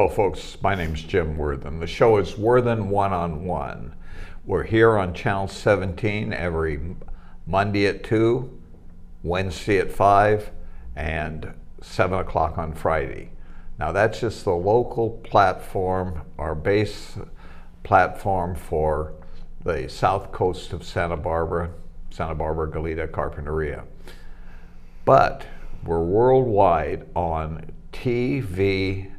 Hello folks, my name's Jim Worthen. The show is Worthen One-on-One. We're here on Channel 17 every Monday at 2, Wednesday at 5, and 7 o'clock on Friday. Now that's just the local platform, our base platform for the south coast of Santa Barbara, Goleta, Carpinteria. But we're worldwide on TV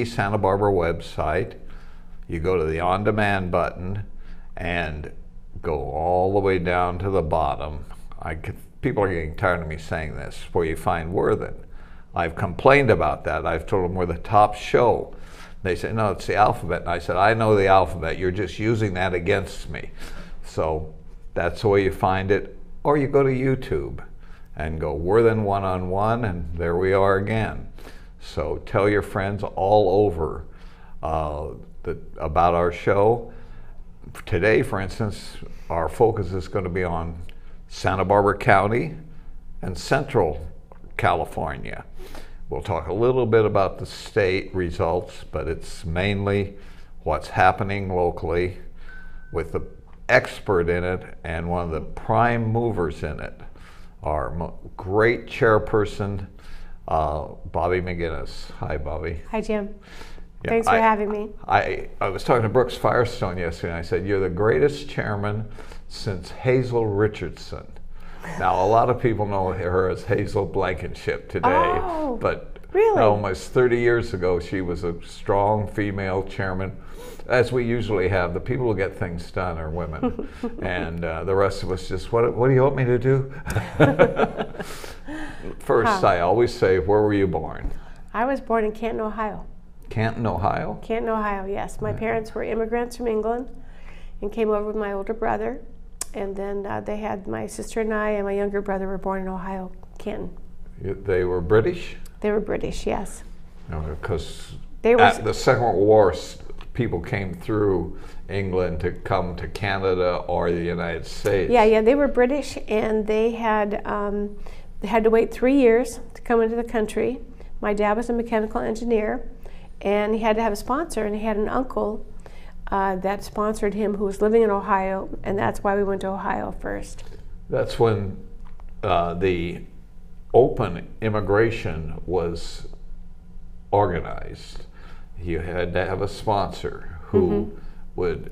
Santa Barbara website. You go to the on-demand button and go all the way down to the bottom. People are getting tired of me saying this, where you find Worthen. I've complained about that. I've told them we're the top show. They say, no, it's the alphabet. And I said, I know the alphabet. You're just using that against me. So that's the way you find it. Or you go to YouTube and go Worthen One-on-One, and there we are again. So tell your friends all over about our show. Today, for instance, our focus is going to be on Santa Barbara County and Central California. We'll talk a little bit about the state results, but it's mainly what's happening locally with the expert in it and one of the prime movers in it, our great chairperson, Bobbi McGinnis. Hi, Bobbi. Hi, Jim. Yeah, Thanks for having me. I was talking to Brooks Firestone yesterday, and I said, you're the greatest chairman since Hazel Richardson. Now, a lot of people know her as Hazel Blankenship today, but really? Almost 30 years ago, she was a strong female chairman, as we usually have. The people who get things done are women, and the rest of us just, what do you want me to do? First, I always say, where were you born? I was born in Canton, Ohio. Canton, Ohio? Canton, Ohio, yes. My parents were immigrants from England and came over with my older brother. And then they had my sister and I and my younger brother were born in Ohio, Canton. They were British? They were British, yes. Because at the Second World War, people came through England to come to Canada or the United States. Yeah, they were British, and they had to wait 3 years to come into the country. My dad was a mechanical engineer, and he had to have a sponsor, and he had an uncle that sponsored him who was living in Ohio, and that's why we went to Ohio first. That's when the open immigration was organized. You had to have a sponsor who would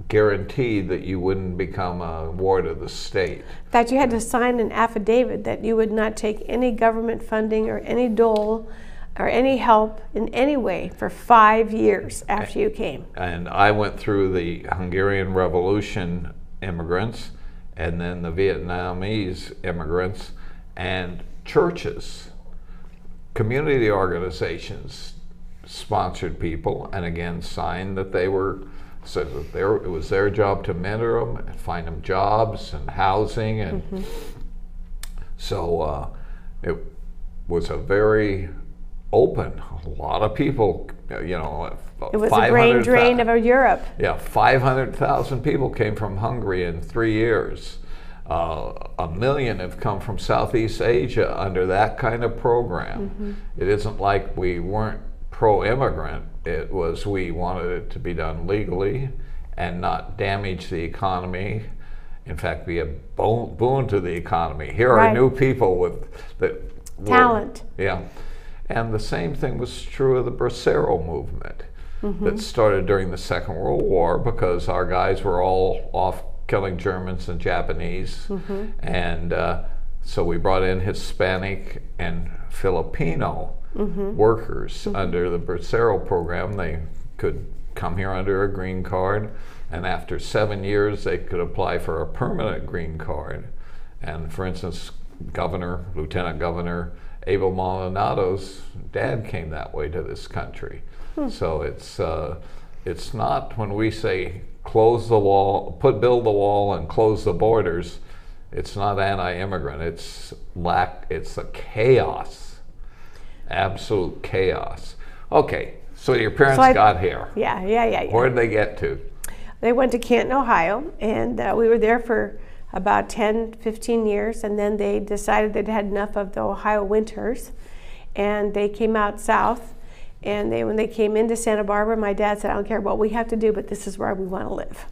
guarantee that you wouldn't become a ward of the state. That you had to sign an affidavit that you would not take any government funding or any dole or any help in any way for 5 years after you came. And I went through the Hungarian Revolution immigrants, and then the Vietnamese immigrants, and churches, community organizations sponsored people, and again signed that they were, so that it was their job to mentor them and find them jobs and housing, and so it was a very open. A lot of people, you know. It was a brain drain of Europe. Yeah, 500,000 people came from Hungary in 3 years. 1 million have come from Southeast Asia under that kind of program. It isn't like we weren't pro-immigrant. It was we wanted it to be done legally and not damage the economy. In fact, be a boon to the economy. Here are new people with talent. Yeah. And the same thing was true of the Bracero movement that started during the Second World War, because our guys were all off killing Germans and Japanese. And so we brought in Hispanic and Filipino workers under the Bracero program. They could come here under a green card, and after 7 years they could apply for a permanent green card. And for instance, Lieutenant Governor Abel Maldonado's dad came that way to this country. So it's not, when we say close the wall, build the wall and close the borders, it's not anti-immigrant. It's a chaos, absolute chaos. Okay, so your parents got here. Yeah. Where did they get to? They went to Canton, Ohio, and we were there for about 10, 15 years, and then they decided they'd had enough of the Ohio winters, and they came out south And when they came into Santa Barbara, my dad said, I don't care what we have to do, but this is where we want to live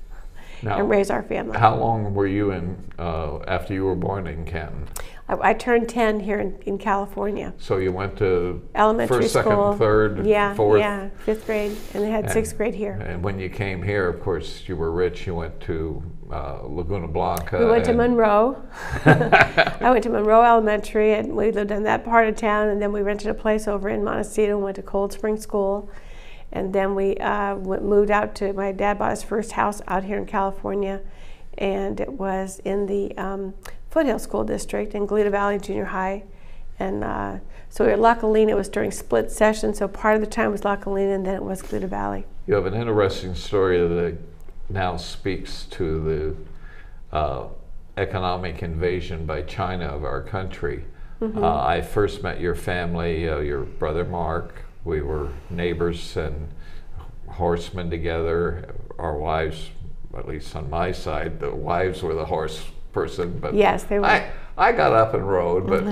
and raise our family. How long were you in after you were born in Canton? I turned 10 here in California. So you went to elementary first, school, second, third, yeah, fourth? Yeah, 5th grade, and they had 6th grade here. And when you came here, of course, you were rich. You went to Laguna Blanca. We went to Monroe. I went to Monroe Elementary, and we lived in that part of town, and then we rented a place over in Montecito and went to Cold Spring School. And then we moved out to, my dad bought his first house out here in California, and it was in the Foothill School District in Goleta Valley Junior High. And so we were at La Colina. It was during split session, so part of the time was La Colina and then it was Goleta Valley. You have an interesting story that now speaks to the economic invasion by China of our country. Mm-hmm. I first met your family, your brother Mark. We were neighbors and horsemen together. Our wives, at least on my side, the wives were the horse person. But yes, they were. I got up and rode, but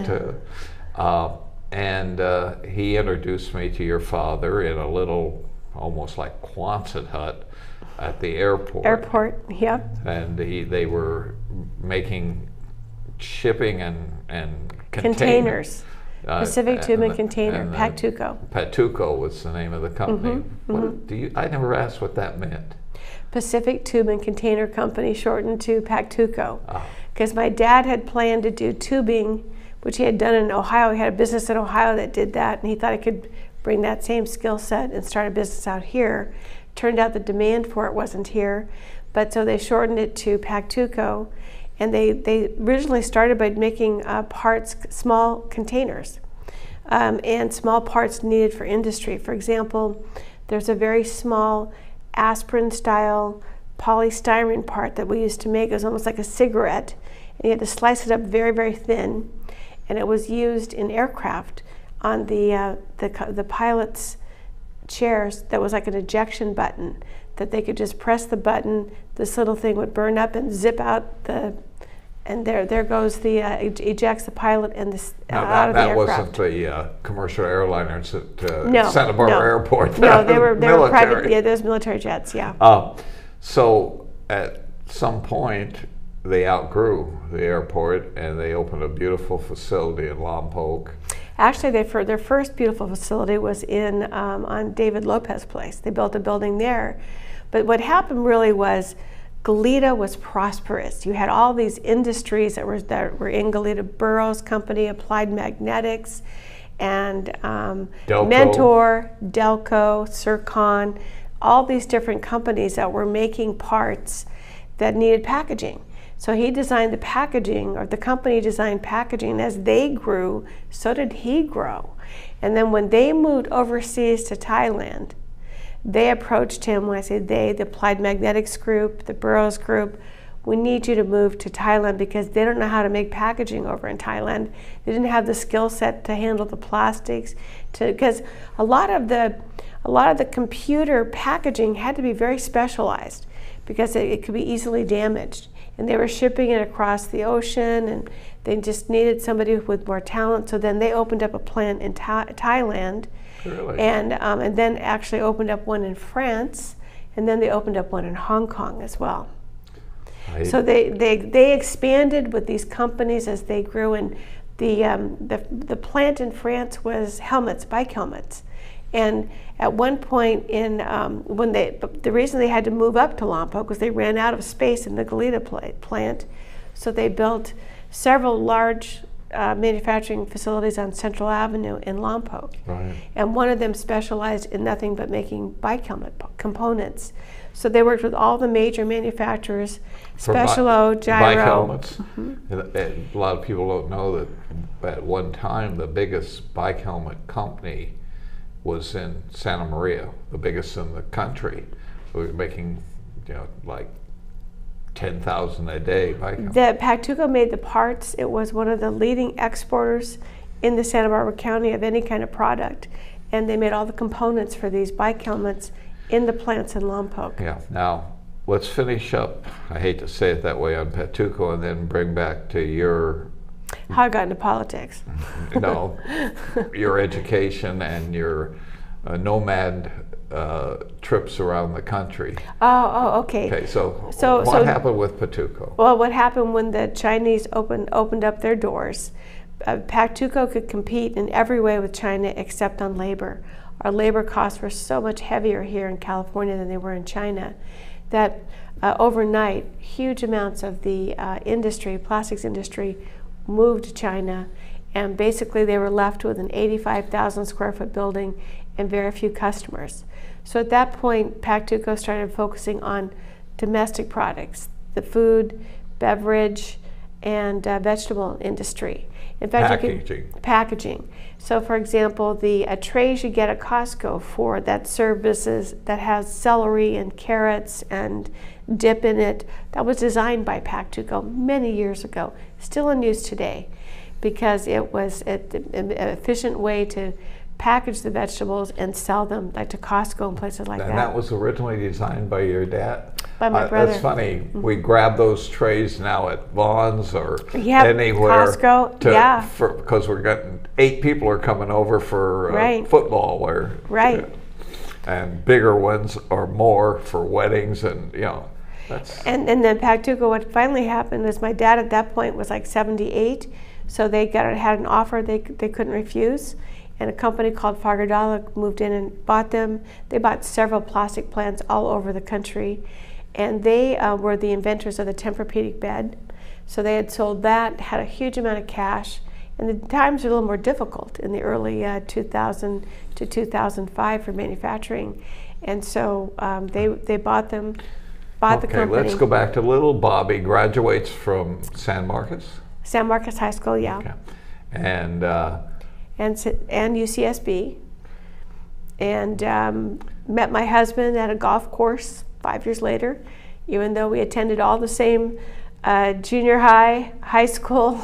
and he introduced me to your father in a little, almost like Quonset hut at the airport. Airport, yep. And they were making shipping and containers. Pacific Tube and Container, Pactuco. Pactuco was the name of the company. Mm-hmm, mm-hmm. I never asked what that meant. Pacific Tube and Container Company, shortened to Pactuco. Because my dad had planned to do tubing, which he had done in Ohio. He had a business in Ohio that did that, and he thought he could bring that same skill set and start a business out here. Turned out the demand for it wasn't here, but so they shortened it to Pactuco. And they originally started by making parts, small containers, and small parts needed for industry. For example, there's a very small aspirin-style polystyrene part that we used to make. It was almost like a cigarette, and you had to slice it up very, very thin. And it was used in aircraft on the pilot's chairs. That was like an ejection button that they could just press the button. This little thing would burn up and zip out and there goes ejects the pilot and out of the aircraft. That wasn't the commercial airliners at Santa Barbara Airport. No, they were private. Yeah, those military jets. Yeah. So at some point they outgrew the airport and they opened a beautiful facility in Lompoc. Actually, their first beautiful facility was on David Lopez Place. They built a building there, but what happened really was, Goleta was prosperous. You had all these industries that were in Goleta. Burroughs Company, Applied Magnetics, and Mentor, Delco, Circon, all these different companies that were making parts that needed packaging. So he designed the packaging, or the company designed packaging. As they grew, so did he grow. And then when they moved overseas to Thailand, they approached him. When I say they, the Applied Magnetics group, the Burroughs group, we need you to move to Thailand because they don't know how to make packaging over in Thailand. They didn't have the skill set to handle the plastics, because a lot of the computer packaging had to be very specialized because it could be easily damaged. And they were shipping it across the ocean, and they just needed somebody with more talent. So then they opened up a plant in Thailand. Really? And then actually opened up one in France, and then they opened up one in Hong Kong as well. So they expanded with these companies as they grew, and the plant in France was helmets, bike helmets. And at one point the reason they had to move up to Lompoc was they ran out of space in the Goleta plant, so they built several large manufacturing facilities on Central Avenue in Lompoc. Right. And one of them specialized in nothing but making bike helmet components. So they worked with all the major manufacturers, Special-O, Gyro. Bike helmets. Mm-hmm. And a lot of people don't know that at one time the biggest bike helmet company was in Santa Maria, the biggest in the country. We were making, like 10,000 a day bike helmets. The Pactuco made the parts. It was one of the leading exporters in the Santa Barbara County of any kind of product, and they made all the components for these bike helmets in the plants in Lompoc. Yeah. Now let's finish up. I hate to say it that way on Pactuco, and then bring back to your. How I got into politics. No, your education and your nomad trips around the country. Okay. Okay, so what happened with Patuco? Well, what happened when the Chinese opened up their doors? Patuco could compete in every way with China except on labor. Our labor costs were so much heavier here in California than they were in China that overnight, huge amounts of the plastics industry, moved to China, and basically they were left with an 85,000 square foot building and very few customers. So at that point, Patuco started focusing on domestic products, the food, beverage, and vegetable industry. In fact, packaging. So, for example, the trays you get at Costco that services that has celery and carrots and dip in it, that was designed by Patuco many years ago, still in use today, because it was an efficient way to package the vegetables and sell them, like to Costco and places like that. And that was originally designed by your dad? By my brother. That's funny. Mm-hmm. We grab those trays now at Vaughn's or anywhere. Costco, yeah. Because we're getting 8 people are coming over for football. And bigger ones or more for weddings and, that's... And then Patuco, what finally happened is my dad at that point was like 78, so they had an offer they couldn't refuse. And a company called Fagerdala moved in and bought them. They bought several plastic plants all over the country. And they were the inventors of the Tempur-Pedic bed. So they had sold that, had a huge amount of cash. And the times were a little more difficult in the early 2000 to 2005 for manufacturing. And so they bought them, the company. Okay, let's go back to little Bobbi. Graduates from San Marcos? San Marcos High School, yeah. Okay. And UCSB, and met my husband at a golf course 5 years later, even though we attended all the same junior high, high school,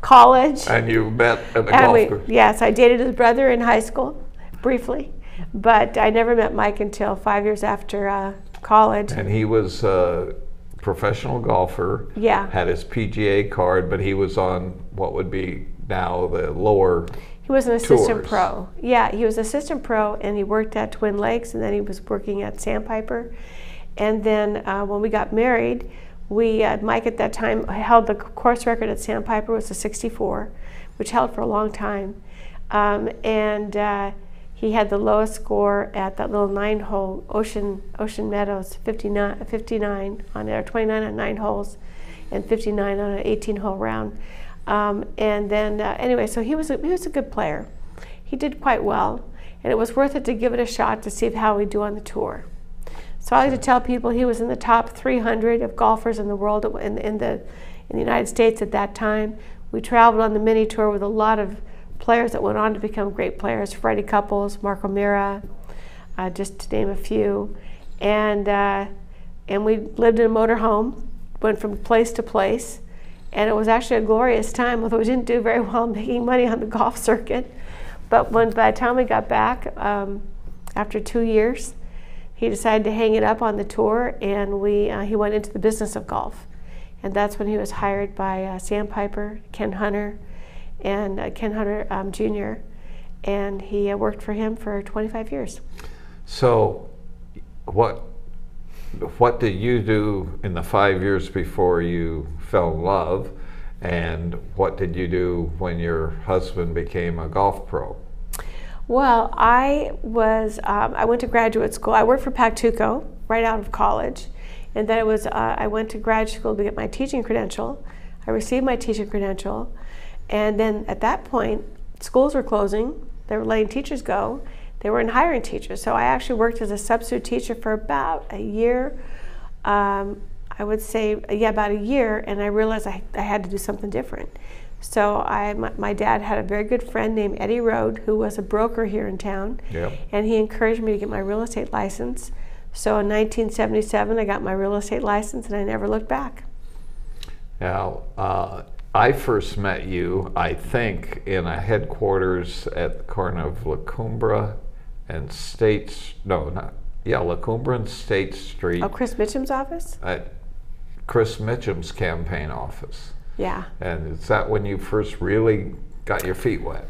college. And you met at the golf course? Yes, I dated his brother in high school, briefly, but I never met Mike until 5 years after college. And he was a professional golfer, had his PGA card, but he was on what would be now the lower He was an assistant tours. pro. Yeah, he was assistant pro, and he worked at Twin Lakes, and then he was working at Sandpiper. And then when we got married, Mike at that time held the course record at Sandpiper, was a 64, which held for a long time. He had the lowest score at that little 9-hole Ocean Meadows, 59 on there, 29 on 9 holes, and 59 on an 18-hole round. Anyway, so he was a good player. He did quite well, and it was worth it to give it a shot to see how we'd do on the tour. So I like to tell people he was in the top 300 of golfers in the world in the United States at that time. We traveled on the mini tour with a lot of players that went on to become great players: Freddie Couples, Mark O'Meara, just to name a few. And we lived in a motorhome, went from place to place. And it was actually a glorious time, although we didn't do very well making money on the golf circuit. But by the time we got back, after 2 years, he decided to hang it up on the tour, and he went into the business of golf. And that's when he was hired by Sandpiper, Ken Hunter, and Ken Hunter Jr., and he worked for him for 25 years. So what did you do in the 5 years before you fell in love, and what did you do when your husband became a golf pro? Well, I went to graduate school. I worked for Patuco right out of college, and then I went to graduate school to get my teaching credential. I received my teaching credential, and then at that point, schools were closing. They were letting teachers go. They weren't hiring teachers, so I actually worked as a substitute teacher for about a year. I would say, about a year, and I realized I had to do something different. So my dad had a very good friend named Eddie Rode, who was a broker here in town, and he encouraged me to get my real estate license. So in 1977, I got my real estate license, and I never looked back. Now, I first met you, I think, in a headquarters at the corner of La Cumbre and La Cumbre and State Street. Oh, Chris Mitchum's office? At Chris Mitchum's campaign office. Yeah. And is that when you first really got your feet wet?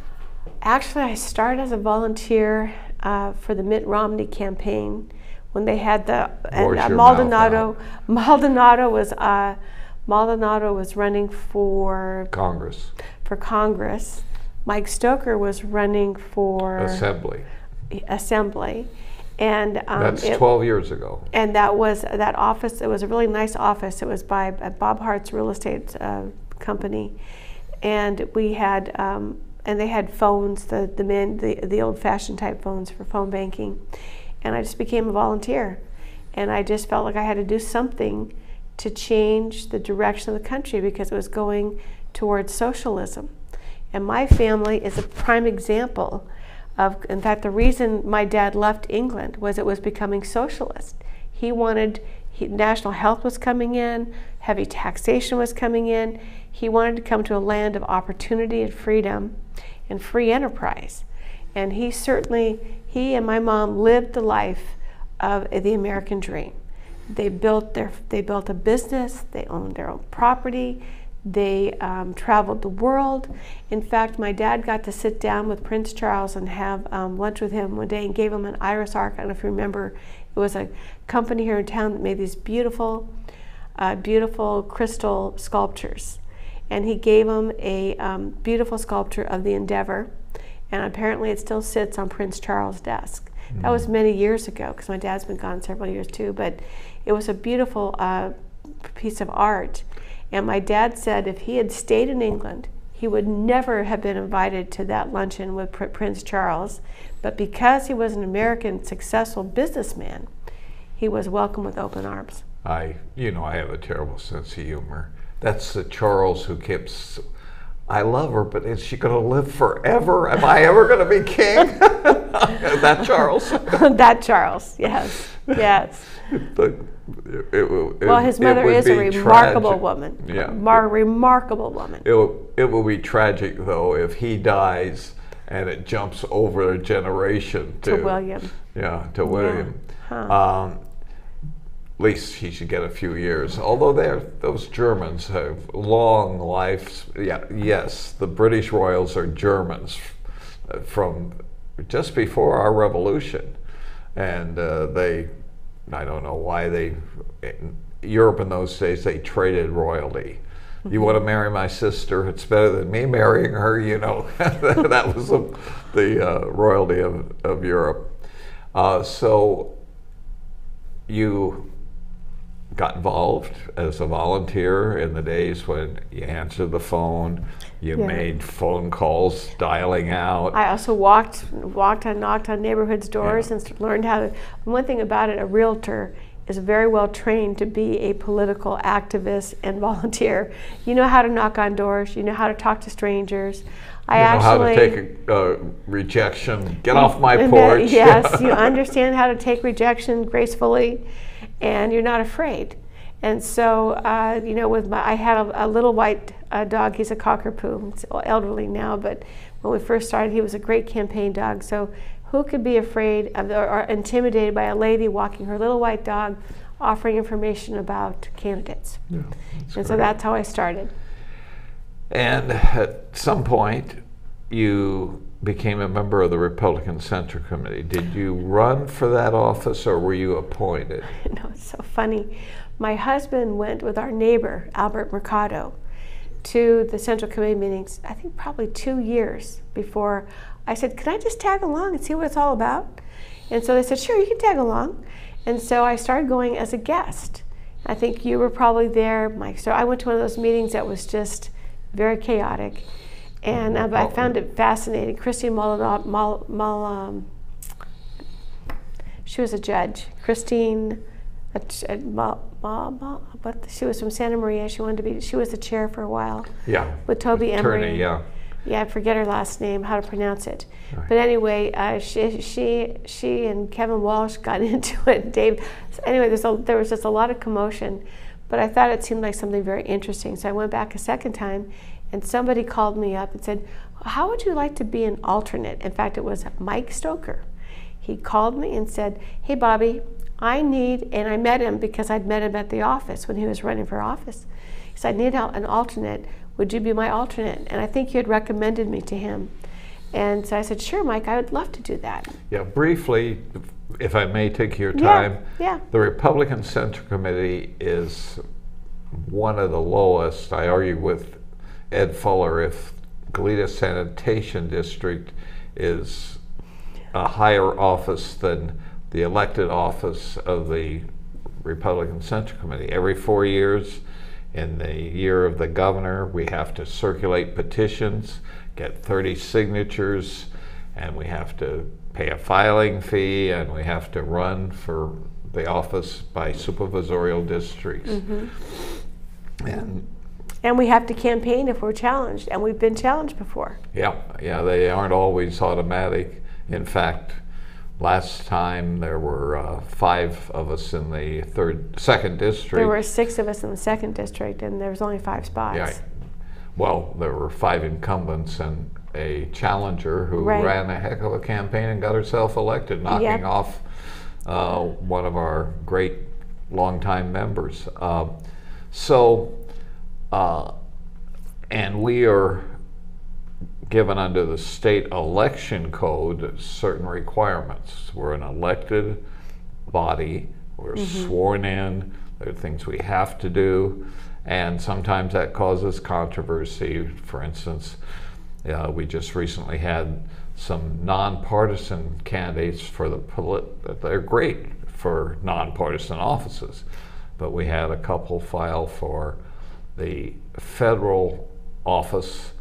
Actually, I started as a volunteer for the Mitt Romney campaign when they had the Maldonado was running for Congress. Mike Stoker was running for Assembly. And that's 12 years ago. And that office. It was a really nice office. It was by Bob Hart's real estate company, and we had and they had phones, the old-fashioned type phones for phone banking, and I just became a volunteer, and I just felt like I had to do something to change the direction of the country because it was going towards socialism, and my family is a prime example of, in fact, the reason my dad left England was it was becoming socialist. National health was coming in, heavy taxation was coming in. He wanted to come to a land of opportunity and freedom and free enterprise. And he and my mom lived the life of the American dream. They built a business, they owned their own property, they traveled the world. In fact, my dad got to sit down with Prince Charles and have lunch with him one day and gave him an Iris Arc. I don't know if you remember. It was a company here in town that made these beautiful crystal sculptures. And he gave him a beautiful sculpture of the Endeavor. And apparently it still sits on Prince Charles' desk. That was many years ago, because my dad's been gone several years too, but it was a beautiful piece of art. And my dad said if he had stayed in England, he would never have been invited to that luncheon with Prince Charles. But because he was an American successful businessman, he was welcomed with open arms. I have a terrible sense of humor. That's the Charles who keeps, I love her, but is she going to live forever? Am I ever going to be king? That Charles? That Charles, yes, yes. Well, his mother is a remarkable woman. Yeah. Remarkable woman. It will be tragic, though, if he dies and it jumps over a generation to William. Yeah, to William. Yeah. Huh. At least he should get a few years. Although those Germans have long lives. Yeah, yes, the British royals are Germans from just before our revolution, and I don't know why Europe in those days, they traded royalty. You want to marry my sister? It's better than me marrying her, That was the royalty of Europe. So you got involved as a volunteer in the days when you answered the phone, you made phone calls, dialing out. I also walked and knocked on neighborhoods' doors and learned how to. One thing about it, a realtor is very well trained to be a political activist and volunteer. You know how to knock on doors, you know how to talk to strangers. You know how to take a rejection, get off my porch. Yes, you understand how to take rejection gracefully, and you're not afraid. And so, I had a little white dog. He's a cockapoo. He's elderly now, but when we first started, he was a great campaign dog. So who could be afraid of or intimidated by a lady walking her little white dog offering information about candidates? Yeah, and great. So that's how I started. And at some point, you became a member of the Republican Central Committee. Did you run for that office, or were you appointed? No, it's so funny. My husband went with our neighbor, Albert Mercado, to the Central Committee meetings, I think probably 2 years before. I said, can I just tag along and see what it's all about? And so they said, sure, you can tag along. And so I started going as a guest. I think you were probably there, Mike. So I went to one of those meetings that was just very chaotic. And I found it fascinating. Christine she was a judge. Christine, but she was from Santa Maria. She was the chair for a while. Yeah. With Toby Emery. Yeah. Yeah, I forget her last name, how to pronounce it. Right. But anyway, she and Kevin Walsh got into it. Dave. So anyway, there was just a lot of commotion, but I thought it seemed like something very interesting. So I went back a second time, and somebody called me up and said, how would you like to be an alternate? In fact, it was Mike Stoker. He called me and said, hey, Bobbi, and I met him because I'd met him at the office when he was running for office. He said, I need an alternate. Would you be my alternate? And I think you had recommended me to him. And so I said, sure, Mike, I would love to do that. Yeah, briefly, if I may take your time. Yeah. The Republican Central Committee is one of the lowest. I argue with Ed Fuller if Goleta Sanitation District is a higher office than the elected office of the Republican Central Committee. Every 4 years, in the year of the governor, we have to circulate petitions, get 30 signatures, and we have to pay a filing fee, and we have to run for the office by supervisorial districts. And we have to campaign if we're challenged, and we've been challenged before. Yeah, they aren't always automatic. In fact, last time there were 5 of us in the second district. There were 6 of us in the second district, and there was only 5 spots. Yeah. Well, there were 5 incumbents and a challenger who ran a heck of a campaign and got herself elected, knocking off one of our great longtime members. And we are given under the state election code certain requirements. We're an elected body, we're sworn in, there are things we have to do, and sometimes that causes controversy. For instance, we just recently had some nonpartisan candidates for they're great for nonpartisan offices, but we had a couple file for the federal office,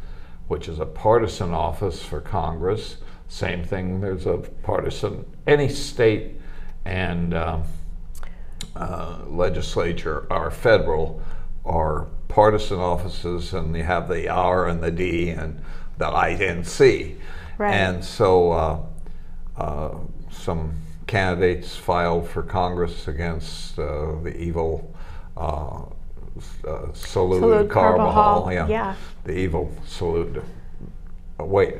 which is a partisan office for Congress. Same thing, there's a partisan, any state and legislature are federal, are partisan offices, and you have the R and the D and the INC. And so some candidates filed for Congress against the evil Salud Carbajal. The evil Salud. Wait,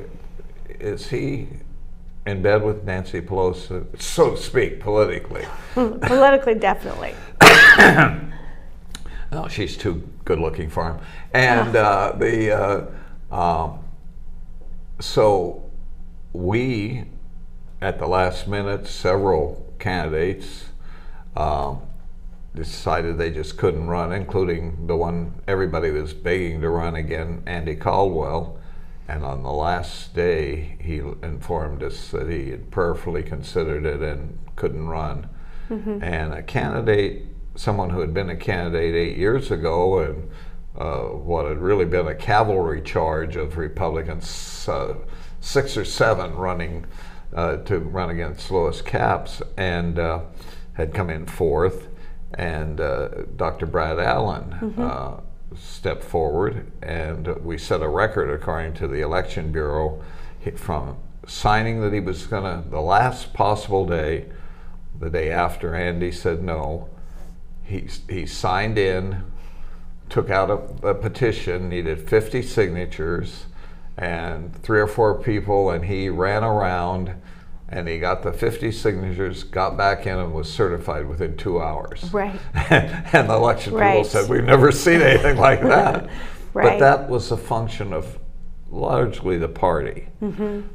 is he in bed with Nancy Pelosi, so to speak, politically? Politically, definitely. No, she's too good looking for him. And so we, at the last minute, several candidates decided they just couldn't run, including the one everybody was begging to run again, Andy Caldwell. And on the last day, he informed us that he had prayerfully considered it and couldn't run. And a candidate, someone who had been a candidate 8 years ago, and what had really been a cavalry charge of Republicans, 6 or 7 running to run against Lois Capps, and had come in 4th. And Dr. Brad Allen stepped forward, and we set a record according to the Election Bureau from signing that he was gonna, the last possible day, the day after Andy said no, he signed in, took out a petition, needed 50 signatures, and 3 or 4 people, and he ran around, and he got the 50 signatures, got back in, and was certified within 2 hours. And the election people said, we've never seen anything like that. But that was a function of largely the party,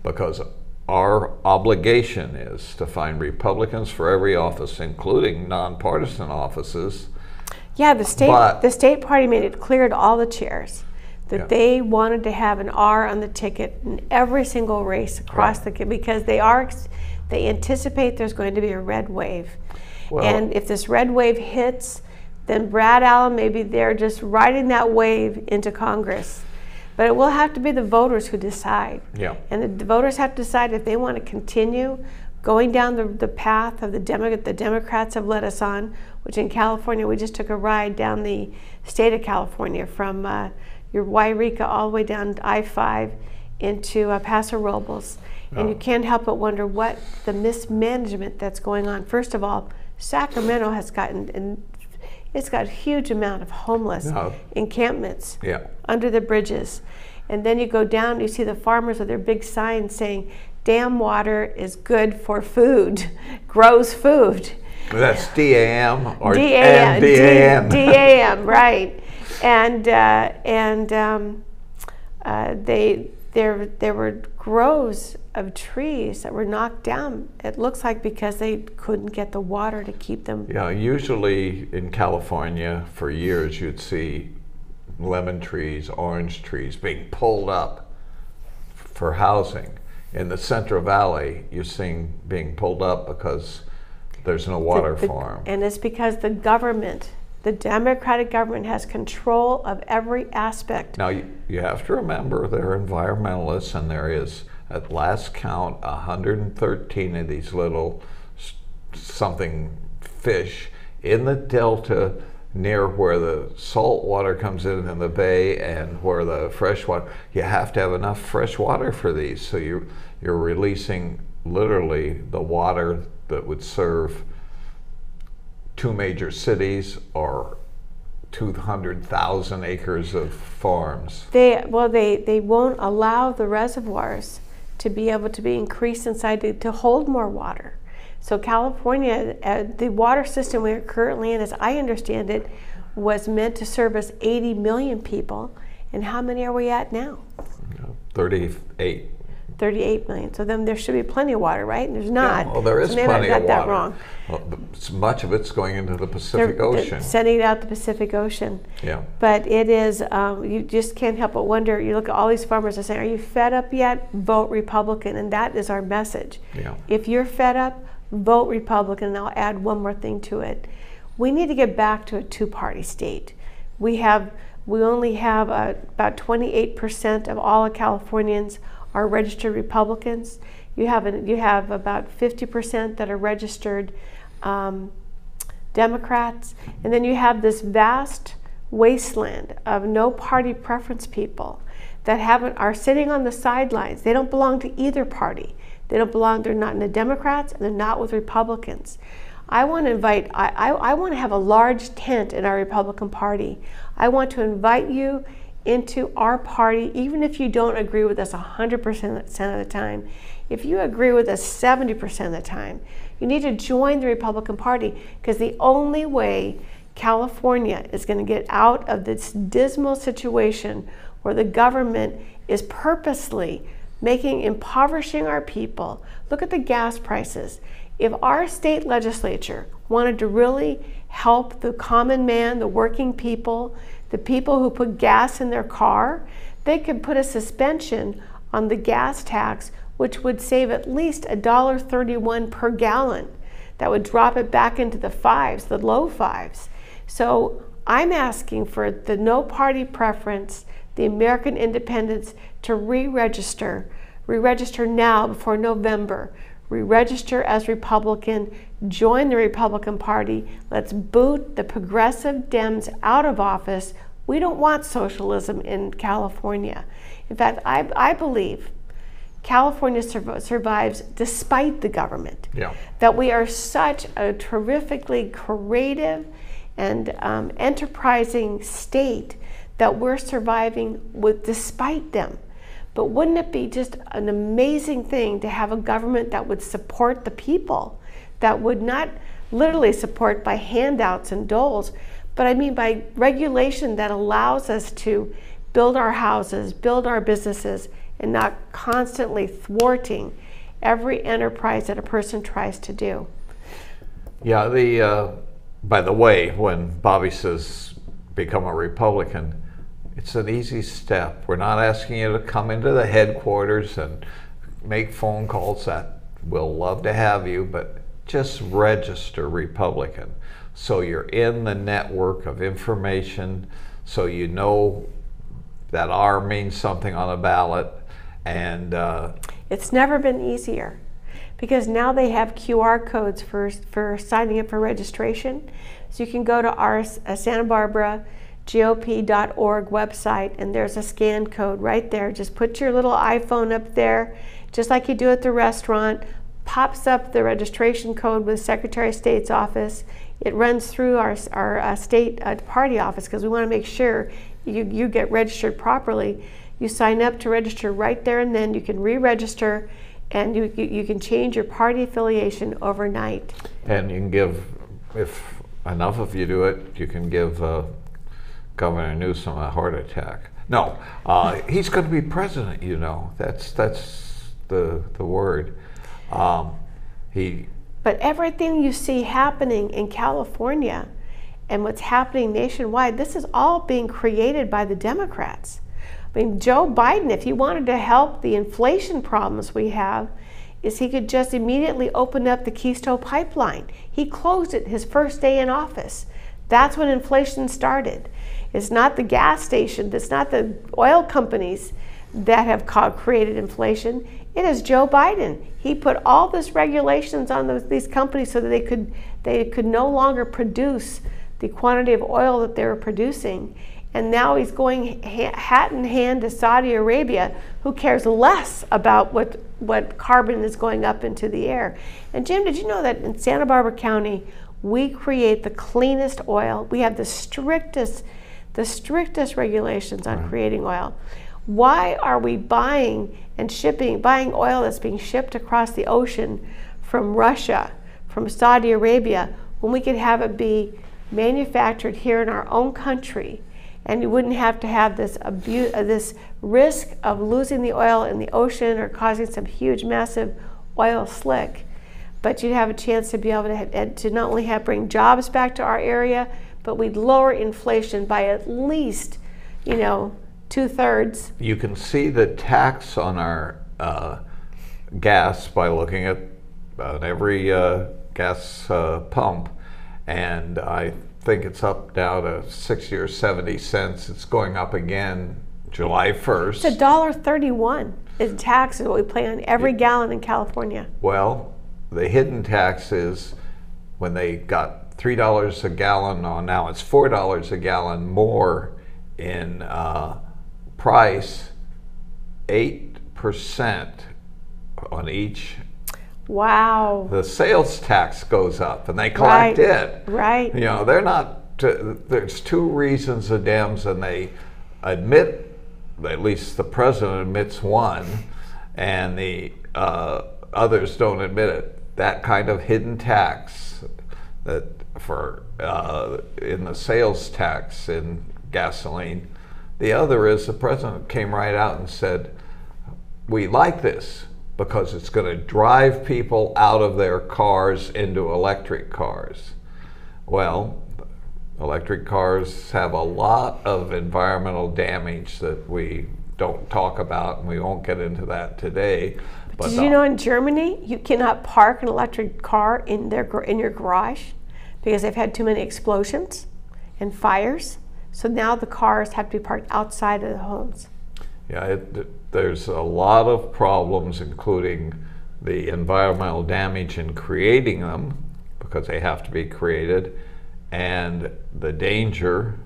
because our obligation is to find Republicans for every office, including nonpartisan offices. Yeah, the state party made it clear to all the chairs that they wanted to have an R on the ticket in every single race across because they anticipate there's going to be a red wave. And if this red wave hits, then Brad Allen may be there just riding that wave into Congress. But it will have to be the voters who decide. And the voters have to decide if they want to continue going down the path of the Democrats have led us on, which in California, we just took a ride down the state of California from your Wairika all the way down to I-5 into Paso Robles. And you can't help but wonder what the mismanagement that's going on. First of all, Sacramento has it's got a huge amount of homeless encampments under the bridges. And then you go down, you see the farmers with their big signs saying, dam water is good for food, grows food. That's DAM or DAM. DAM. DAM, right. And they there were groves of trees that were knocked down. It looks like because they couldn't get the water to keep them. Yeah, usually in California for years you'd see lemon trees, orange trees being pulled up for housing. In the Central Valley, you're seeing being pulled up because there's no water for them. And it's because the government, the Democratic government, has control of every aspect. Now, you have to remember they're environmentalists, and there is, at last count, 113 of these little something fish in the delta near where the salt water comes in the bay and where the fresh water. You have to have enough fresh water for these, so you're releasing literally the water that would serve 2 major cities or 200,000 acres of farms. They won't allow the reservoirs to be able to be increased inside to hold more water. So California, the water system we're currently in, as I understand it, was meant to service 80 million people. And how many are we at now? 38. 38 million. So then there should be plenty of water, right? And there's not. Yeah, well, there is so maybe plenty I got of that water. wrong. Well, much of it's going into the Pacific Ocean. They're sending it out the Pacific Ocean. Yeah. But it is, you just can't help but wonder, you look at all these farmers are saying, are you fed up yet? Vote Republican. And that is our message. Yeah. If you're fed up, vote Republican. And I'll add one more thing to it. We need to get back to a 2-party state. We only have about 28% of all Californians are registered Republicans. You have about 50% that are registered Democrats, and then you have this vast wasteland of no party preference people that are sitting on the sidelines. They don't belong to either party. They're not in the Democrats, and they're not with Republicans. I want to invite, I want to have a large tent in our Republican Party. I want to invite you into our party, even if you don't agree with us 100% of the time. If you agree with us 70% of the time, you need to join the Republican Party, because the only way California is going to get out of this dismal situation where the government is purposely impoverishing our people. Look at the gas prices. If our state legislature wanted to really help the common man, the working people, the people who put gas in their car, they could put a suspension on the gas tax, which would save at least $1.31 per gallon. That would drop it back into the fives, the low fives. So I'm asking for the no party preference, the American independents, to re-register. Re-register now before November. Re-register as Republican, join the Republican Party. Let's boot the progressive Dems out of office. We don't want socialism in California. In fact, I believe California survives despite the government. Yeah. That we are such a terrifically creative and enterprising state that we're surviving despite them. But wouldn't it be just an amazing thing to have a government that would support the people, that would not literally support by handouts and doles, but I mean by regulation that allows us to build our houses, build our businesses, and not constantly thwarting every enterprise that a person tries to do. Yeah, by the way, when Bobbi says become a Republican, it's an easy step. We're not asking you to come into the headquarters and make phone calls. That we'll love to have you, but just register Republican. So you're in the network of information, so you know that R means something on a ballot. And it's never been easier, because now they have QR codes for signing up for registration. So you can go to our Santa Barbara GOP.org website, and there's a scan code right there. Just put your little iPhone up there, just like you do at the restaurant. Pops up the registration code with Secretary of State's office. It runs through our state party office, because we want to make sure you get registered properly. You sign up to register right there and then. You can re-register, and you can change your party affiliation overnight. And you can give, if enough of you do it, you can give Governor Newsom a heart attack. No, he's going to be president. You know, that's the word. But everything you see happening in California and what's happening nationwide, this is all being created by the Democrats. I mean, Joe Biden, if he wanted to help the inflation problems we have, is he could just immediately open up the Keystone Pipeline. He closed it his first day in office. That's when inflation started. It's not the gas station, it's not the oil companies that have created inflation. It is Joe Biden. He put all these regulations on these companies so that they could no longer produce the quantity of oil that they were producing. And now he's going hat in hand to Saudi Arabia, who cares less about what carbon is going up into the air. And Jim, did you know that in Santa Barbara County, we create the cleanest oil? We have the strictest regulations on creating oil. Why are we buying oil that's being shipped across the ocean from Russia, from Saudi Arabia, when we could have it be manufactured here in our own country? And you wouldn't have to have this risk of losing the oil in the ocean or causing some huge, massive oil slick. But you'd have a chance to be able to not only bring jobs back to our area, but we'd lower inflation by at least, 2/3. You can see the tax on our gas by looking at every gas pump, and I think it's up now to 60 or 70 cents. It's going up again July 1st. It's $1.31 is tax is what we pay on every gallon in California. Well, the hidden tax is when they got $3 a gallon, now it's $4 a gallon more in price, 8% on each. Wow. The sales tax goes up and they collect it. Right. They're not, there's two reasons the Dems, and they admit, at least the president admits one, and the others don't admit it. That kind of hidden tax that in the sales tax in gasoline. The other is the president came right out and said, we like this because it's going to drive people out of their cars into electric cars. Well, electric cars have a lot of environmental damage that we don't talk about, and we won't get into that today. But did you know in Germany you cannot park an electric car in your garage because they've had too many explosions and fires? So now the cars have to be parked outside of the homes. Yeah, there's a lot of problems, including the environmental damage in creating them, because they have to be created, and the danger,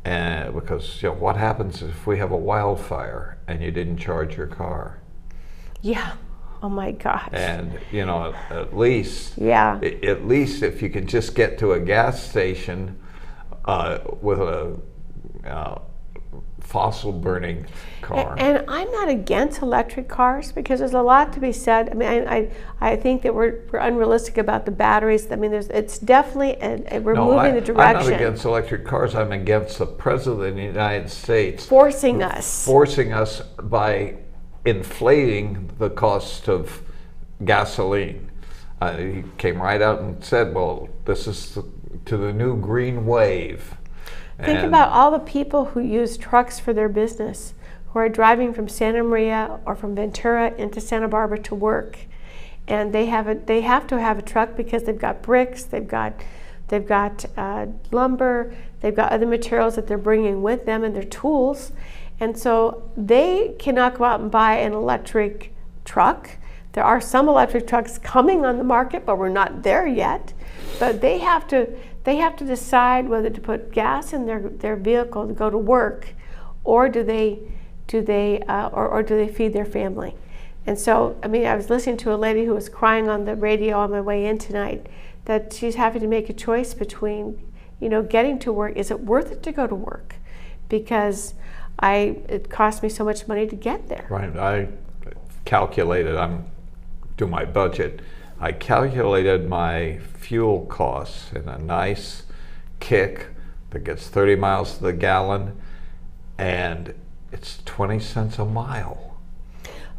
because what happens if we have a wildfire and you didn't charge your car? Yeah. Oh my gosh. And at least if you can just get to a gas station with a fossil burning car. And I'm not against electric cars because there's a lot to be said. I mean, I think that we're unrealistic about the batteries. I mean, it's definitely we're moving the direction. I'm not against electric cars. I'm against the president of the United States forcing us by inflating the cost of gasoline. He came right out and said, well, this is to the new green wave. Think about all the people who use trucks for their business, who are driving from Santa Maria or from Ventura into Santa Barbara to work, and they have to have a truck because they've got bricks, they've got lumber, they've got other materials that they're bringing with them and their tools, and so they cannot go out and buy an electric truck. There are some electric trucks coming on the market, but we're not there yet. But they have to decide whether to put gas in their vehicle to go to work, or do they feed their family. And so, I mean, I was listening to a lady who was crying on the radio on my way in tonight that she's having to make a choice between, getting to work. Is it worth it to go to work? Because it cost me so much money to get there. Right. I calculated. Do my budget. I calculated my fuel costs in a nice kick that gets 30 miles to the gallon, and it's 20 cents a mile.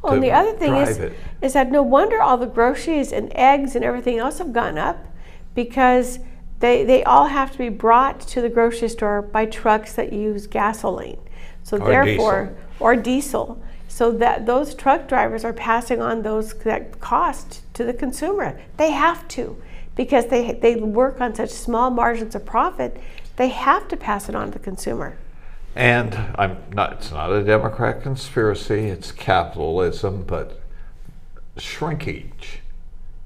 Well, and the other thing is that no wonder all the groceries and eggs and everything else have gone up, because they all have to be brought to the grocery store by trucks that use gasoline. So therefore, or diesel. So that those truck drivers are passing on that cost to the consumer. They have to, because they work on such small margins of profit. They have to pass it on to the consumer. And it's not a Democrat conspiracy, it's capitalism, but shrinkage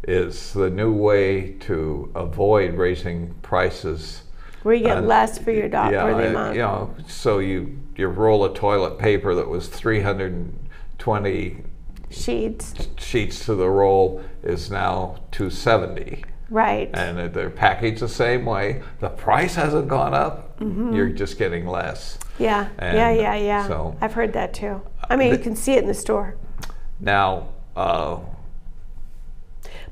is the new way to avoid raising prices. Where you get less for your dollar, for the amount. You know, so your roll of toilet paper that was 320 sheets to the roll is now 270. Right. And they're packaged the same way. The price hasn't gone up. You're just getting less. Yeah. Yeah. So, I've heard that too. I mean, you can see it in the store. Now.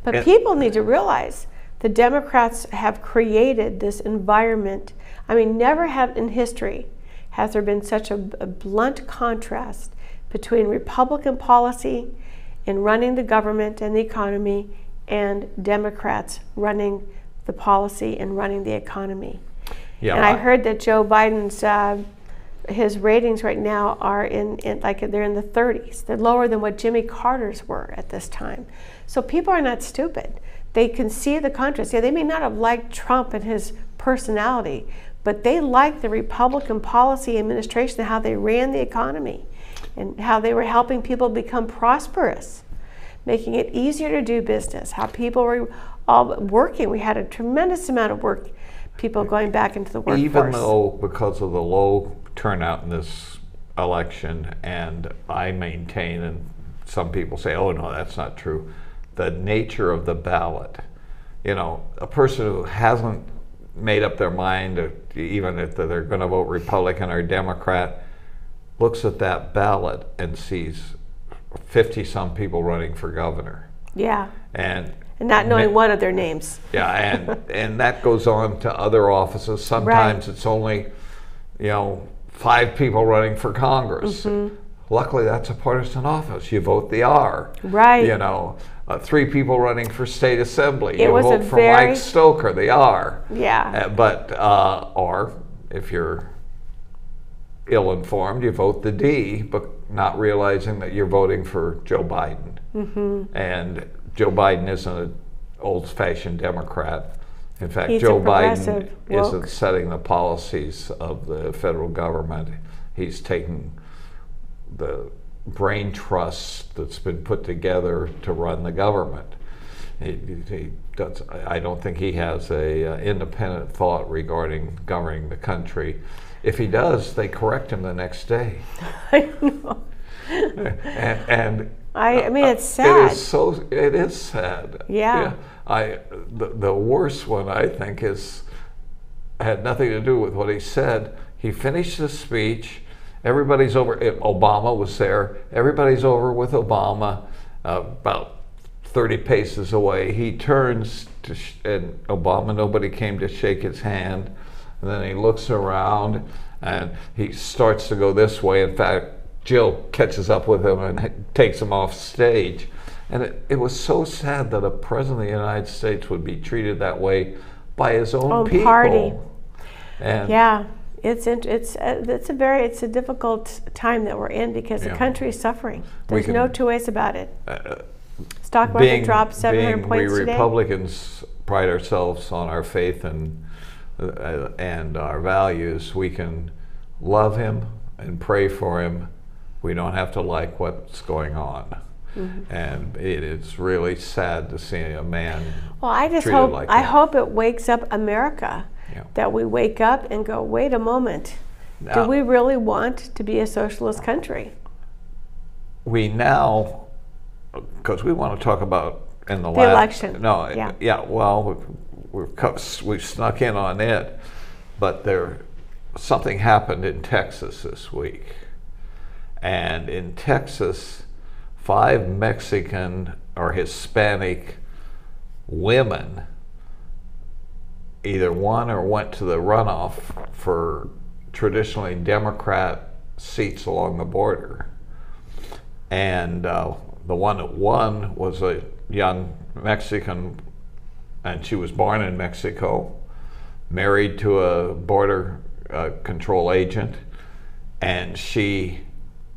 But people need to realize the Democrats have created this environment. I mean, never have in history has there been such a blunt contrast between Republican policy in running the government and the economy and Democrats running the policy and running the economy. Yeah, and I heard that Joe Biden's his ratings right now are they're in the 30s. They're lower than what Jimmy Carter's were at this time. So people are not stupid. They can see the contrast. Yeah, they may not have liked Trump and his personality, but they liked the Republican policy administration and how they ran the economy and how they were helping people become prosperous, making it easier to do business, how people were all working. We had a tremendous amount of work, people going back into the workforce. Even though, because of the low turnout in this election, and I maintain, and some people say, oh no, that's not true, the nature of the ballot. You know, a person who hasn't made up their mind, even if they're going to vote Republican or Democrat, looks at that ballot and sees 50-some people running for governor. Yeah. And not knowing one of their names. Yeah, and that goes on to other offices. Sometimes it's only, 5 people running for Congress. Luckily, that's a partisan office. You vote the R. Right. 3 people running for state assembly. You vote for Mike Stoker, the R. Yeah. Or if you're ill-informed, you vote the D, but not realizing that you're voting for Joe Biden. And Joe Biden isn't an old-fashioned Democrat. In fact, Joe Biden isn't setting the policies of the federal government. He's taking the brain trust that's been put together to run the government. He does. I don't think he has a independent thought regarding governing the country. If he does, they correct him the next day. I know. I mean, it's sad. It is sad. Yeah. The worst one, I think, had nothing to do with what he said. He finished his speech. Everybody's over. Obama was there. Everybody's over with Obama, about 30 paces away. He turns and Obama, nobody came to shake his hand. And then he looks around and he starts to go this way. In fact, Jill catches up with him and takes him off stage. And it was so sad that a president of the United States would be treated that way by his own people. Party. And yeah, it's a difficult time that we're in, because the country is suffering. There's no two ways about it. Stock market dropped 700 points today. We Republicans pride ourselves on our faith and our values. We can love him and pray for him. We don't have to like what's going on. And it is really sad to see a man. Well, I just hope it wakes up America. Yeah. That we wake up and go, wait a moment, do we really want to be a socialist country? We now, because we want to talk about the election. No, yeah. Well, we've snuck in on it, but something happened in Texas this week, and in Texas, 5 Mexican, or Hispanic women either won or went to the runoff for traditionally Democrat seats along the border. And the one that won was a young Mexican, and she was born in Mexico, married to a border control agent, and she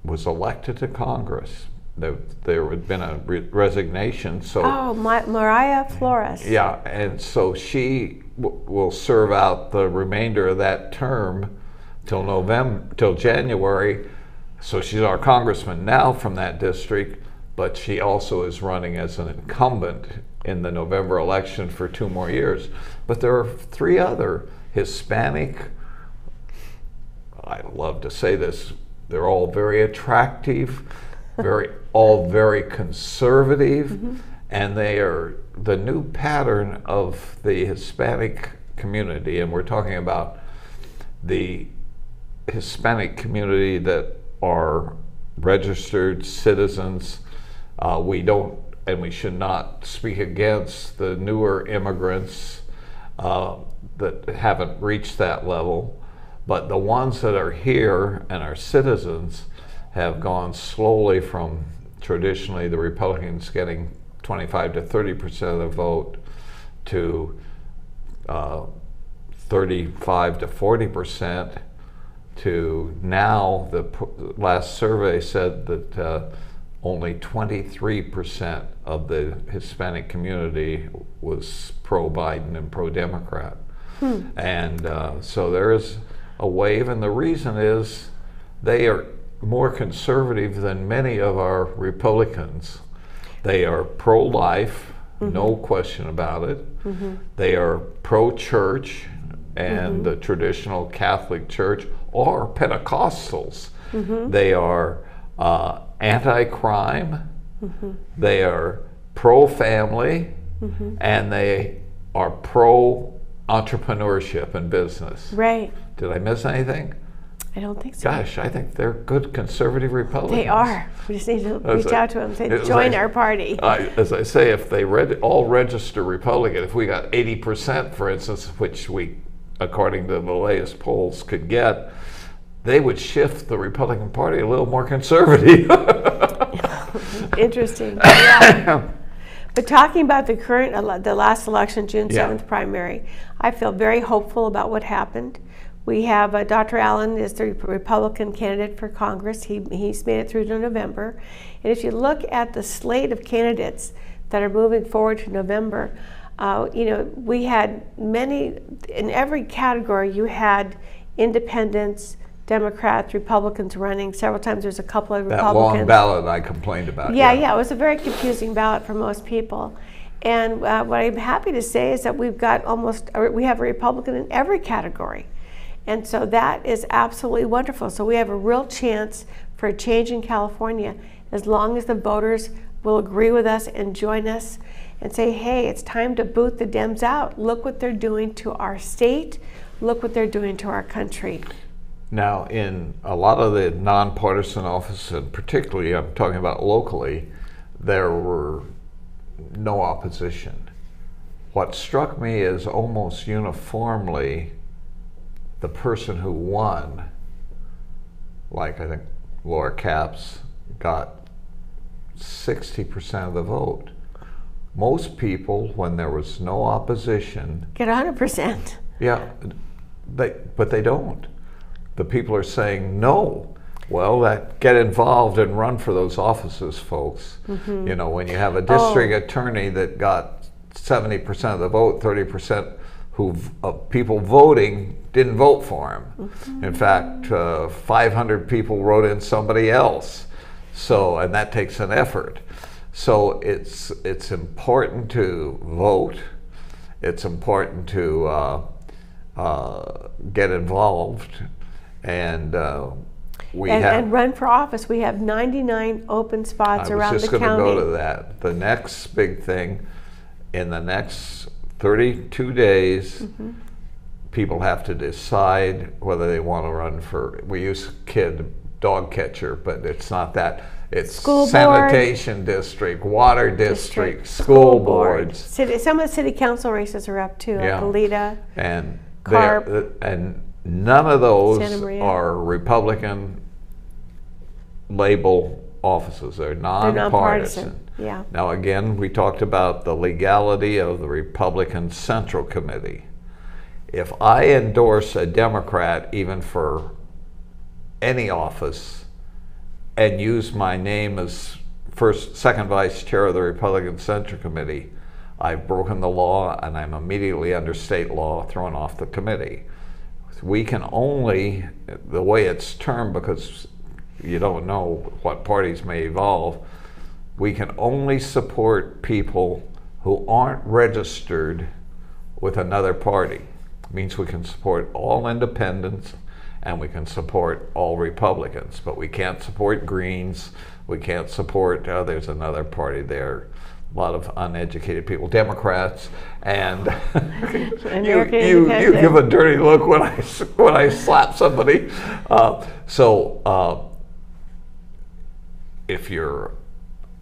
was elected to Congress. There had been a resignation, so... Oh, Mariah Flores. Yeah, and so she will serve out the remainder of that term till January. So she's our congressman now from that district, but she also is running as an incumbent in the November election for 2 more years. But there are 3 other Hispanic, I love to say this, they're all very attractive, all very conservative, and they are the new pattern of the Hispanic community. And we're talking about the Hispanic community that are registered citizens. We don't, and we should not speak against the newer immigrants that haven't reached that level, but the ones that are here and are citizens have gone slowly from traditionally the Republicans getting 25 to 30% of the vote to 35 to 40%, to now the last survey said that only 23% of the Hispanic community was pro-Biden and pro-Democrat. And so there is a wave, and the reason is they are more conservative than many of our Republicans. They are pro-life, no question about it. They are pro-church and the traditional Catholic Church, or Pentecostals. They are anti-crime, they are pro-family, and they are pro-entrepreneurship and business. Right. Did I miss anything? I don't think so. Gosh, I think they're good conservative Republicans. They are. We just need to reach out to them and say, join our party. As I say, if they all register Republican, if we got 80%, for instance, which we, according to the latest polls, could get, they would shift the Republican Party a little more conservative. Interesting. Yeah. But talking about the last election, June 7th primary, I feel very hopeful about what happened. We have Dr. Allen is the Republican candidate for Congress. He's made it through to November. And if you look at the slate of candidates that are moving forward to November, we had many, in every category, you had independents, Democrats, Republicans running. Several times there's a couple of Republicans. That long ballot I complained about. Yeah, it was a very confusing ballot for most people. And what I'm happy to say is that we have a Republican in every category. And so that is absolutely wonderful. So we have a real chance for a change in California as long as the voters will agree with us and join us and say, hey, it's time to boot the Dems out. Look what they're doing to our state. Look what they're doing to our country. Now, in a lot of the nonpartisan offices, and particularly I'm talking about locally, there were no opposition. What struck me is almost uniformly the person who won, like I think Laura Capps, got 60% of the vote. Most people, when there was no opposition, get 100%. Yeah, but they don't. The people are saying no. Well, get involved and run for those offices, folks. You know, when you have a district attorney that got 70% of the vote, 30% of people voting didn't vote for him. In fact, 500 people wrote in somebody else. So, and that takes an effort. So it's important to vote. It's important to get involved, and and run for office. We have 99 open spots around the county. I was just going to go to that. The next big thing, in the next 32 days, people have to decide whether they want to run for, we use dog catcher, but it's not that. it's School sanitation district, water district, school boards. Some of the city council races are up too, like Alita, and Carp, and none of those Santa Maria. are Republican label offices. They're nonpartisan. Yeah. Now again, we talked about the legality of the Republican Central Committee. If I endorse a Democrat, even for any office, and use my name as second vice chair of the Republican Central Committee, I've broken the law and I'm immediately under state law thrown off the committee. We can only, the way it's termed, because you don't know what parties may evolve, we can only support people who aren't registered with another party. It means we can support all independents and we can support all Republicans, but we can't support Greens, we can't support, there's another party there, a lot of uneducated people, Democrats, and you give a dirty look when I slap somebody. If you're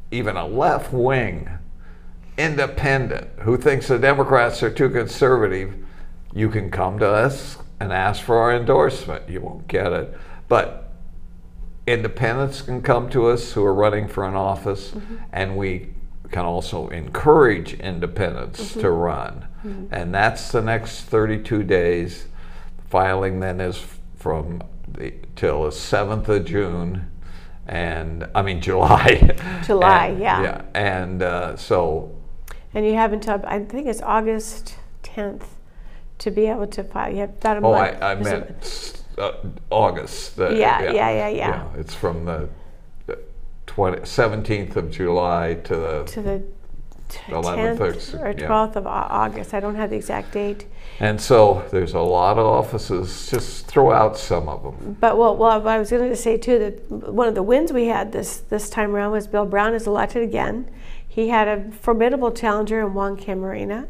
even a left-wing independent who thinks the Democrats are too conservative, you can come to us and ask for our endorsement. You won't get it. But independents can come to us who are running for an office, and we can also encourage independents to run. And that's the next 32 days. Filing then is till the 7th of June. And I mean July. July, and, yeah. And and you have until, I think it's August 10th to be able to file. You have about a month. I meant August. Yeah. It's from the 17th of July to the 11th or 12th of August. I don't have the exact date. And so there's a lot of offices. Just throw out some of them. But well, I was going to say too that one of the wins we had this time around was Bill Brown is elected again. He had a formidable challenger in Juan Camarena,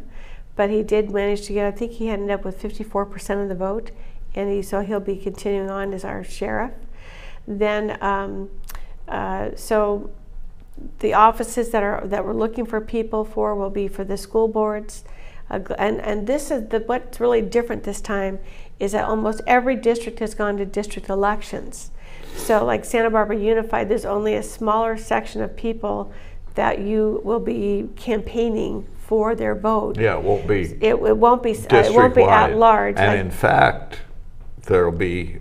but he did manage to get, I think he ended up with 54% of the vote, and so he'll be continuing on as our sheriff. Then, so the offices that we're looking for people for will be for the school boards, and this is what's really different this time is that almost every district has gone to district elections. So, like Santa Barbara Unified, there's only a smaller section of people that you will be campaigning for their vote. Yeah, it won't be. It won't be at large. And in fact, there'll be.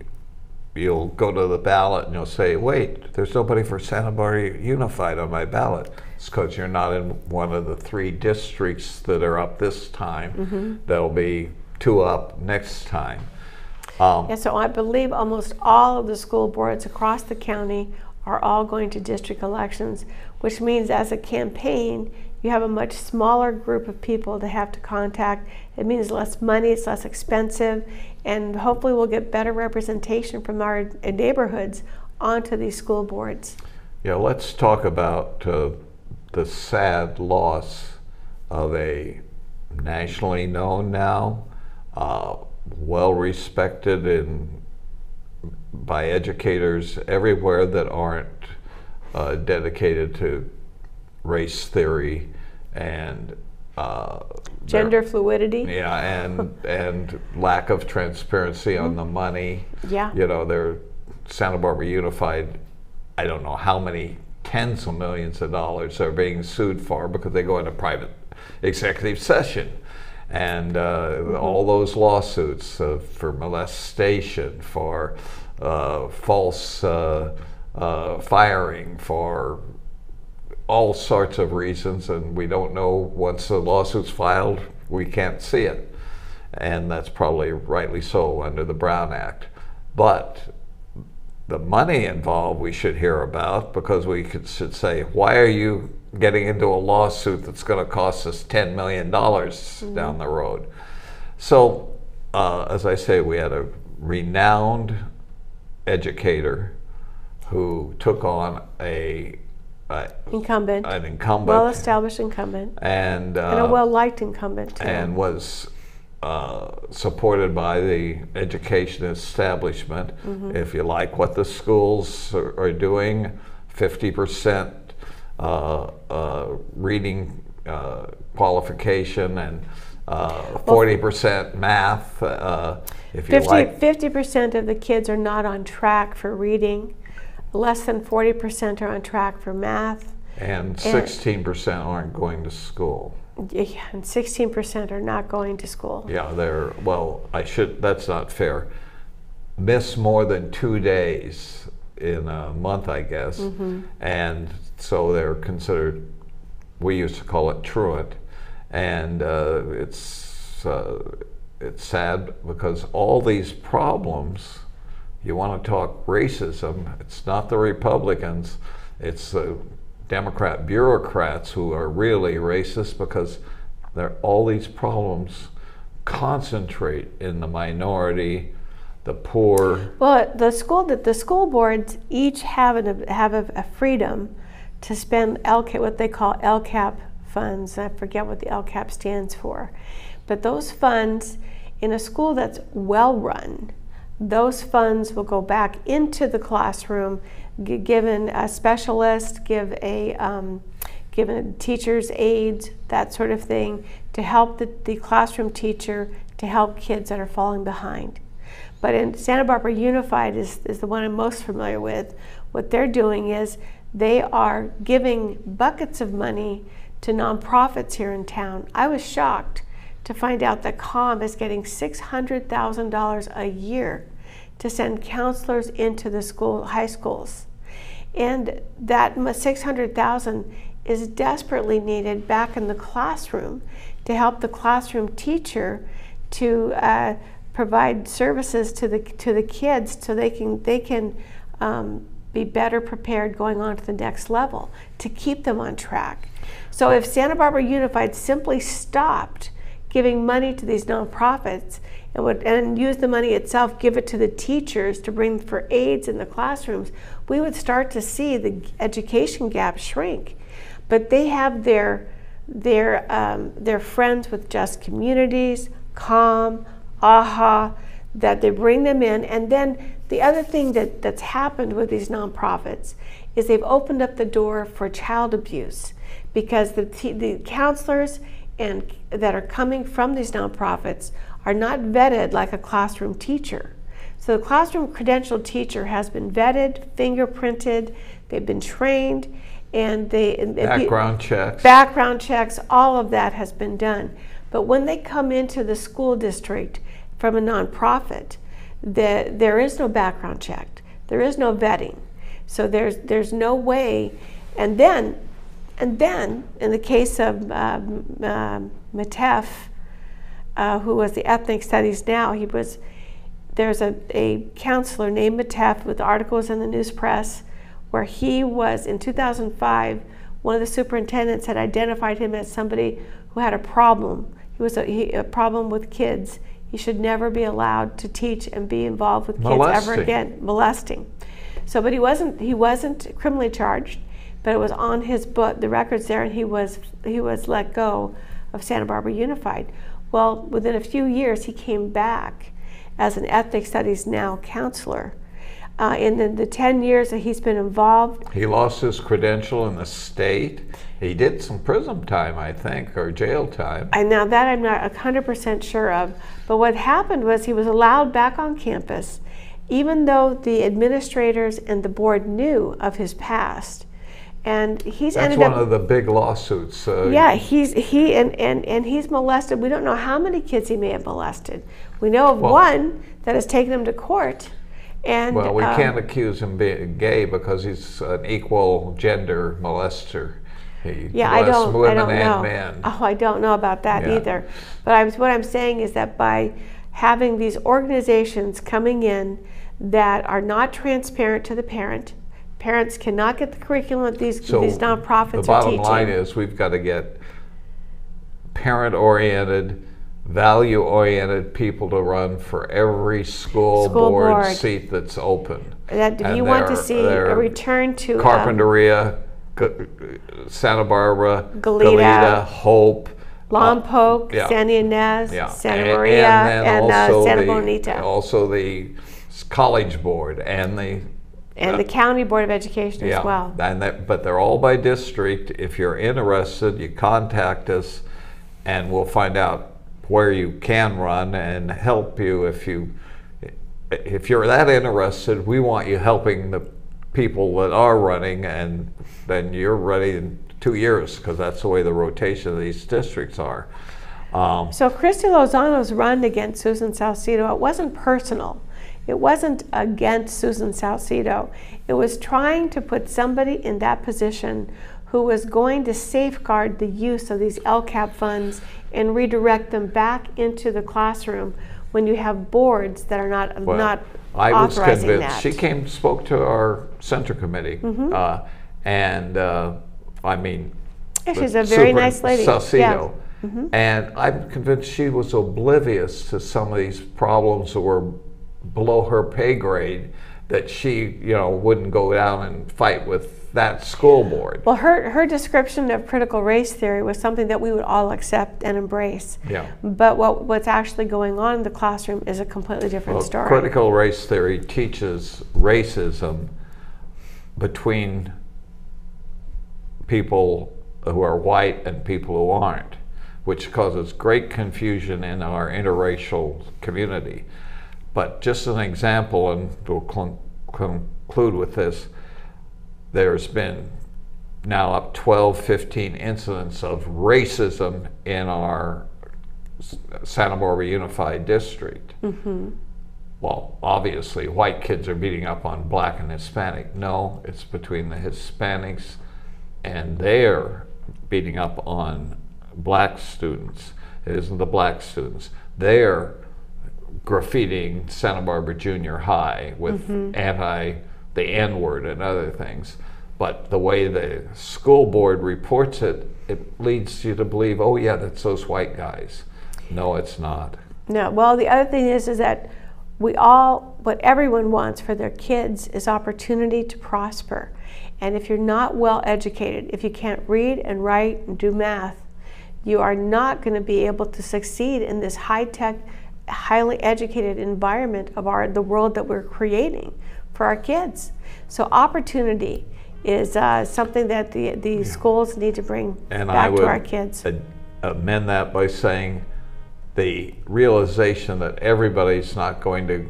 You'll go to the ballot and you'll say, "Wait, there's nobody for Santa Barbara Unified on my ballot." It's because you're not in one of the 3 districts that are up this time. There'll be 2 up next time. And so I believe almost all of the school boards across the county are all going to district elections, which means as a campaign, you have a much smaller group of people to have to contact. It means less money, it's less expensive, and hopefully we'll get better representation from our neighborhoods onto these school boards. Yeah, let's talk about the sad loss of a nationally known now, well-respected by educators everywhere that aren't dedicated to race theory and gender fluidity. Yeah, and lack of transparency on the money. Yeah. You know, they're Santa Barbara Unified, I don't know how many tens of millions of dollars are being sued for because they go into private executive session. And all those lawsuits for molestation, for false firing, for all sorts of reasons, and we don't know, once the lawsuit's filed, we can't see it. And that's probably rightly so under the Brown Act. But the money involved we should hear about, because we should say, why are you getting into a lawsuit that's going to cost us $10 million down the road? So, as I say, we had a renowned educator who took on an incumbent, well-established incumbent, and a well-liked incumbent too. And was supported by the education establishment. If you like what the schools are doing, 50% reading qualification, and 40% math. If you like, 50% of the kids are not on track for reading. Less than 40% are on track for math. And 16% aren't going to school. Yeah, and 16% are not going to school. Yeah, that's not fair. Miss more than 2 days in a month, I guess. And so they're considered, we used to call it truant. And it's sad because all these problems, you want to talk racism, it's not the Republicans, it's the Democrat bureaucrats who are really racist, because all these problems concentrate in the minority, the poor. Well, the school boards each have a freedom to spend what they call LCAP funds. I forget what the LCAP stands for, but those funds in a school that's well run, those funds will go back into the classroom, given a specialist, given teachers' aides, that sort of thing, to help the classroom teacher to help kids that are falling behind. But in Santa Barbara Unified is the one I'm most familiar with. What they're doing is they are giving buckets of money to nonprofits here in town. I was shocked to find out that COM is getting $600,000 a year to send counselors into the high schools. And that $600,000 is desperately needed back in the classroom to help the classroom teacher to provide services to the kids so they can be better prepared going on to the next level, to keep them on track. So if Santa Barbara Unified simply stopped giving money to these nonprofits and use the money itself, give it to the teachers to bring for aides in the classrooms, we would start to see the education gap shrink. But they have their friends with Just Communities, COM, AHA, that they bring them in. And then the other thing that's happened with these nonprofits is they've opened up the door for child abuse, because the counselors that are coming from these nonprofits are not vetted like a classroom teacher. So the classroom credentialed teacher has been vetted, fingerprinted, they've been trained, and background checks, all of that has been done. But when they come into the school district from a nonprofit, there is no background check, there is no vetting. So there's no way. And then in the case of Matef, who was the ethnic studies now, there's a counselor named Matef with articles in the news press where he was, in 2005, one of the superintendents had identified him as somebody who had a problem. He was a problem with kids. He should never be allowed to teach and be involved with kids ever again. Molesting. So, but he wasn't criminally charged, but it was on his book, the records there, and he was let go of Santa Barbara Unified. Well, within a few years, he came back as an ethnic studies now counselor. In the 10 years that he's been involved, he lost his credential in the state. He did some prison time, I think, or jail time. Now that I'm not 100% sure of. But what happened was he was allowed back on campus, even though the administrators and the board knew of his past. And he's That's one of the big lawsuits. Yeah, he's molested. We don't know how many kids he may have molested. We know of one that has taken him to court. And well, we can't accuse him being gay because he's an equal gender molester. He molests women and men. Oh, I don't know about that either. But what I'm saying is that by having these organizations coming in that are not transparent to the parents cannot get the curriculum that these nonprofits are teaching. The bottom line is we've got to get parent-oriented, value-oriented people to run for every school board seat that's open. If you want to see a return to Carpinteria, Santa Barbara, Goleta, Hope, Lompoc, San Ynez, Santa Maria, and Santa Bonita. Also the College Board and the And the County Board of Education as well. But they're all by district. If you're interested, you contact us, and we'll find out where you can run and help you. If you're that interested, we want you helping the people that are running, and then you're ready in 2 years, because that's the way the rotation of these districts are. So Christy Lozano's run against Susan Salcido, it wasn't personal. It wasn't against Susan Salcido. It was trying to put somebody in that position who was going to safeguard the use of these LCAP funds and redirect them back into the classroom when you have boards that are not I was authorizing convinced. that. She came, spoke to our center committee, and I mean, Yeah, she's a very nice lady. Salcido. And I'm convinced she was oblivious to some of these problems that were below her pay grade, that she, wouldn't go down and fight with that school board. Well, her description of critical race theory was something that we would all accept and embrace. Yeah. But what's actually going on in the classroom is a completely different story. Critical race theory teaches racism between people who are white and people who aren't, which causes great confusion in our interracial community. But just an example, and we'll conclude with this, there's been now up 12, 15 incidents of racism in our Santa Barbara Unified District. Well, obviously, white kids are beating up on black and Hispanic. No, it's between the Hispanics, and they're beating up on black students. It isn't the black students. They're graffitiing Santa Barbara Junior High with the N-word and other things. But the way the school board reports it, it leads you to believe, oh yeah, that's those white guys. No, it's not. No, well, the other thing is that what everyone wants for their kids is opportunity to prosper. And if you're not well educated, if you can't read and write and do math, you are not going to be able to succeed in this high-tech, highly educated environment of the world that we're creating for our kids. So opportunity is something that the schools need to bring back to our kids. And I would amend that by saying the realization that everybody's not going to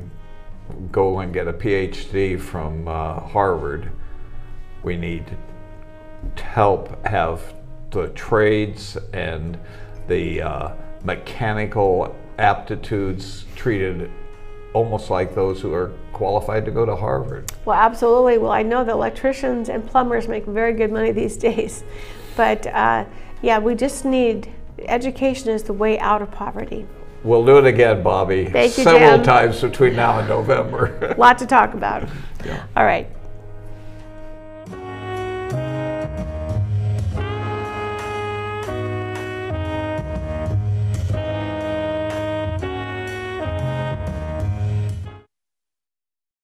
go and get a PhD from Harvard. We need to help have the trades and the mechanical aptitudes treated almost like those who are qualified to go to Harvard. Well, absolutely. Well, I know that electricians and plumbers make very good money these days. But yeah, we just need, education is the way out of poverty. We'll do it again, Bobbi. Thank you, several Jim. times between now and November. A lot to talk about. Yeah. All right.